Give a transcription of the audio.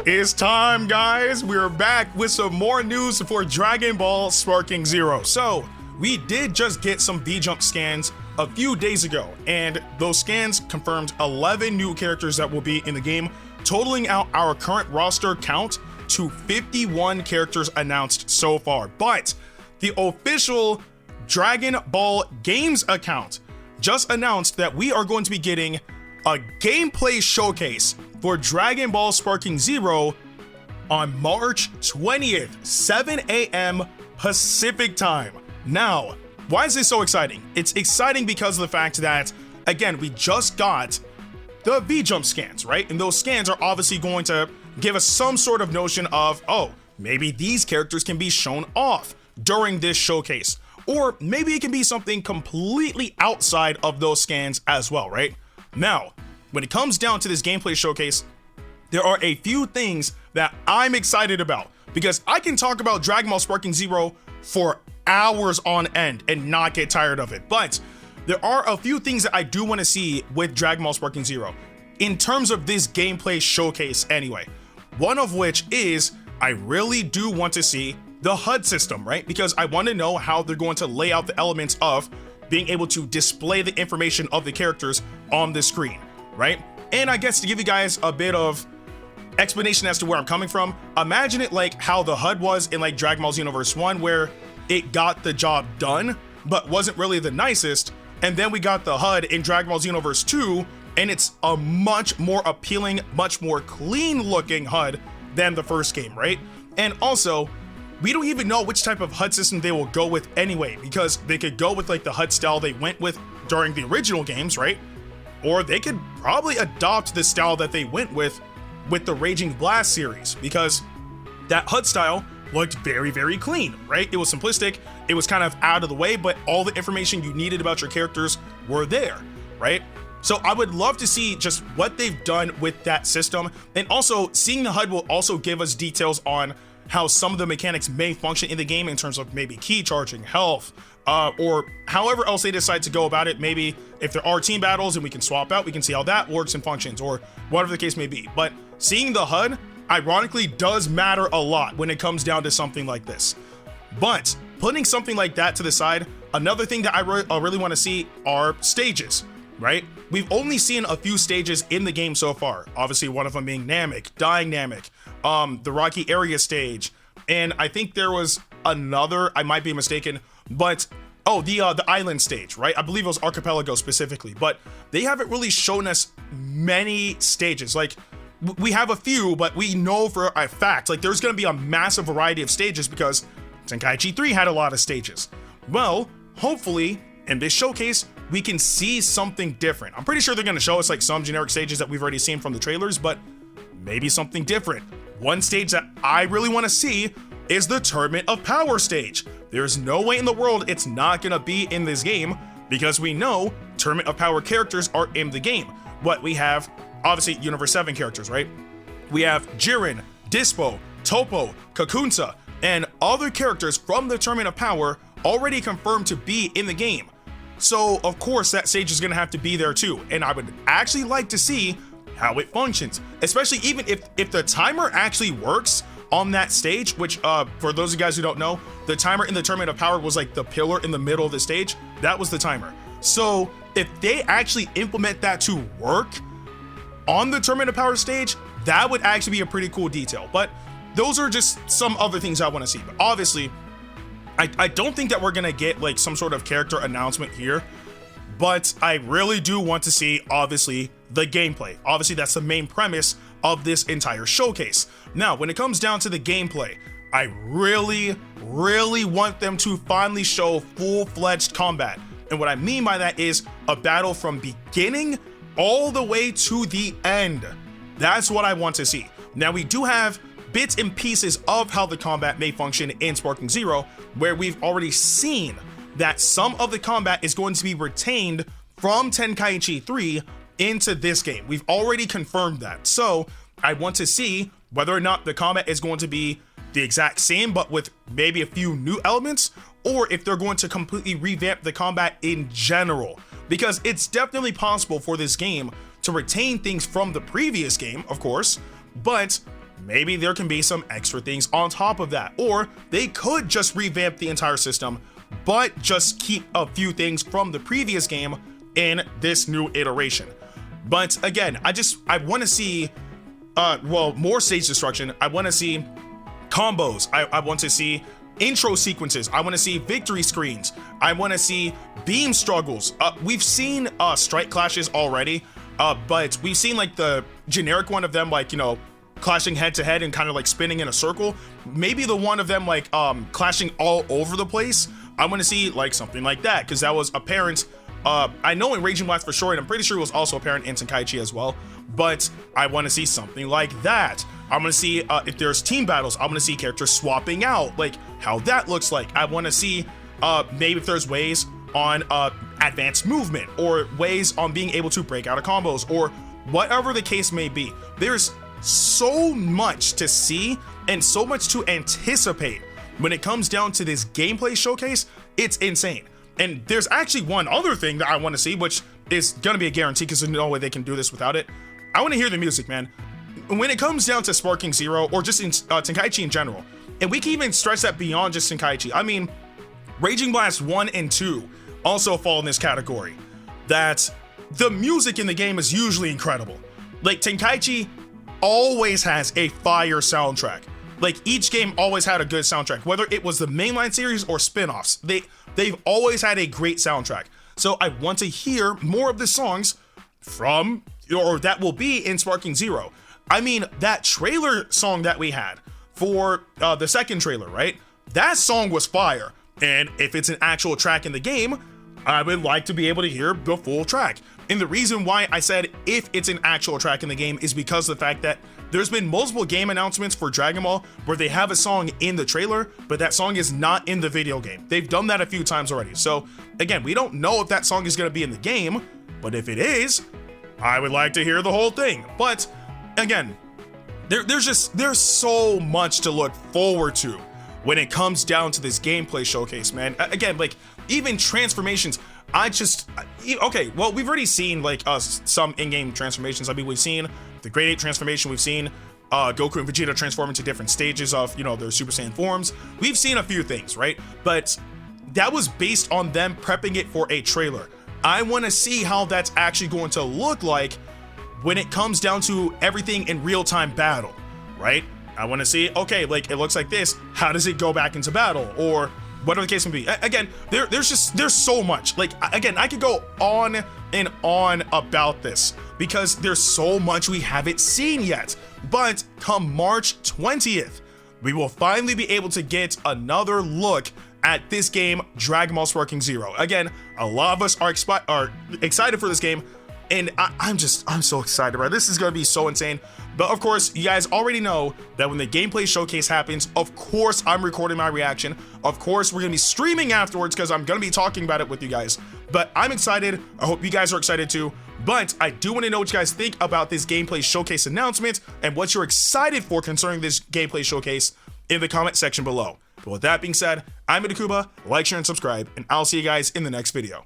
It's time, guys. We're back with some more news for Dragon Ball Sparking Zero. So, we did just get some V-Jump scans a few days ago, and those scans confirmed 11 new characters that will be in the game, totaling out our current roster count to 51 characters announced so far. But the official Dragon Ball Games account just announced that we are going to be getting a gameplay showcase for Dragon Ball Sparking Zero on March 20th, 7 a.m. Pacific time. Now, why is this so exciting? It's exciting because of the fact that, again, we just got the V-Jump scans, right? And those scans are obviously going to give us some sort of notion of, oh, maybe these characters can be shown off during this showcase. Or maybe it can be something completely outside of those scans as well, right? Now, when it comes down to this gameplay showcase, there are a few things that I'm excited about, because I can talk about Dragon Ball Sparking Zero for hours on end and not get tired of it. But there are a few things that I do want to see with Dragon Ball Sparking Zero in terms of this gameplay showcase anyway. One of which is, I really do want to see the HUD system, right? Because I want to know how they're going to lay out the elements of being able to display the information of the characters on the screen, right? And I guess to give you guys a bit of explanation as to where I'm coming from, imagine it like how the HUD was in like Dragon Ball Xenoverse 1, where it got the job done, but wasn't really the nicest. And then we got the HUD in Dragon Ball Xenoverse 2, and it's a much more appealing, much more clean looking HUD than the first game, right? And also, we don't even know which type of HUD system they will go with anyway, because they could go with like the HUD style they went with during the original games, right? Or they could probably adopt the style that they went with the Raging Blast series, because that HUD style looked very, very clean, right? It was simplistic, it was kind of out of the way, but all the information you needed about your characters were there, right? So I would love to see just what they've done with that system. And also, seeing the HUD will also give us details on how some of the mechanics may function in the game in terms of maybe key charging, health, or however else they decide to go about it. Maybe if there are team battles and we can swap out, we can see how that works and functions, or whatever the case may be. But seeing the HUD, ironically, does matter a lot when it comes down to something like this. But putting something like that to the side, another thing that I really want to see are stages, right? We've only seen a few stages in the game so far. Obviously, one of them being Namek, Dying Namek, the Rocky Area stage, and I think there was another, I might be mistaken, but the island stage, right? I believe it was Archipelago specifically, but they haven't really shown us many stages. Like, we have a few, but we know for a fact, like, there's going to be a massive variety of stages because Tenkaichi 3 had a lot of stages. Well, hopefully, in this showcase, we can see something different. I'm pretty sure they're going to show us like some generic stages that we've already seen from the trailers, but maybe something different. One stage that I really want to see is the Tournament of Power stage. There's no way in the world it's not going to be in this game, because we know Tournament of Power characters are in the game. What we have, obviously, Universe 7 characters, right? We have Jiren, Dispo, Topo, Kakunsa, and other characters from the Tournament of Power already confirmed to be in the game. So, of course, that stage is going to have to be there too. And I would actually like to see how it functions, especially even if the timer actually works on that stage, which for those of you guys who don't know, the timer in the Tournament of Power was like the pillar in the middle of the stage. That was the timer. So if they actually implement that to work on the Tournament of Power stage, that would actually be a pretty cool detail. But those are just some other things I want to see. But obviously, I don't think that we're gonna get like some sort of character announcement here, but I really do want to see, obviously, the gameplay. Obviously, that's the main premise of this entire showcase. Now, when it comes down to the gameplay, I really, really want them to finally show full-fledged combat. And what I mean by that is a battle from beginning all the way to the end. That's what I want to see. Now, we do have bits and pieces of how the combat may function in Sparking Zero, where we've already seen that some of the combat is going to be retained from Tenkaichi 3 into this game. We've already confirmed that. So I want to see whether or not the combat is going to be the exact same, but with maybe a few new elements, or if they're going to completely revamp the combat in general. Because it's definitely possible for this game to retain things from the previous game, of course, but maybe there can be some extra things on top of that, or they could just revamp the entire system, but just keep a few things from the previous game in this new iteration. But again, I want to see, more stage destruction. I want to see combos. I want to see intro sequences. I want to see victory screens. I want to see beam struggles. We've seen strike clashes already, but we've seen like the generic one of them, like, you know, clashing head to head and kind of like spinning in a circle. Maybe the one of them like clashing all over the place. I want to see like something like that, because that was apparent. I know in Raging Blast for sure, and I'm pretty sure it was also apparent in Tenkaichi as well, but I want to see something like that. I want to see if there's team battles. I want to see characters swapping out, like how that looks like. I want to see maybe if there's ways on advanced movement, or ways on being able to break out of combos, or whatever the case may be. There's so much to see and so much to anticipate when it comes down to this gameplay showcase. It's insane. And there's actually one other thing that I want to see, which is gonna be a guarantee because there's no way they can do this without it. I want to hear the music, man. When it comes down to Sparking Zero, or just in Tenkaichi in general, and we can even stretch that beyond just Tenkaichi. I mean, Raging Blast 1 and 2 also fall in this category, that the music in the game is usually incredible. Like, Tenkaichi always has a fire soundtrack. Like, each game always had a good soundtrack, whether it was the mainline series or spin-offs. They've always had a great soundtrack. So I want to hear more of the songs from, or that will be in Sparking Zero. I mean, that trailer song that we had for the second trailer, right? That song was fire. And if it's an actual track in the game, I would like to be able to hear the full track. And the reason why I said if it's an actual track in the game is because of the fact that there's been multiple game announcements for Dragon Ball where they have a song in the trailer, but that song is not in the video game. They've done that a few times already. So again, we don't know if that song is going to be in the game, but if it is, I would like to hear the whole thing. But again, there's so much to look forward to when it comes down to this gameplay showcase, man. Again, like, even transformations, okay, well, we've already seen like some in-game transformations. I mean, we've seen the Grade 8 transformation, we've seen Goku and Vegeta transform into different stages of, you know, their Super Saiyan forms. We've seen a few things, right? But that was based on them prepping it for a trailer. I want to see how that's actually going to look like when it comes down to everything in real-time battle, right? I want to see, okay, like, it looks like this. How does it go back into battle? Or whatever the case may be. Again, there's so much. Like, again, I could go on and on about this because there's so much we haven't seen yet. But come March 20th, we will finally be able to get another look at this game, Dragon Ball Sparking Zero. Again, a lot of us are excited for this game, and I'm so excited, bro. This is gonna be so insane. But of course, you guys already know that when the gameplay showcase happens, of course I'm recording my reaction. Of course, we're gonna be streaming afterwards because I'm gonna be talking about it with you guys. But I'm excited. I hope you guys are excited too. But I do want to know what you guys think about this gameplay showcase announcement and what you're excited for concerning this gameplay showcase in the comment section below. But with that being said, I'm Ndukauba. Like, share, and subscribe, and I'll see you guys in the next video.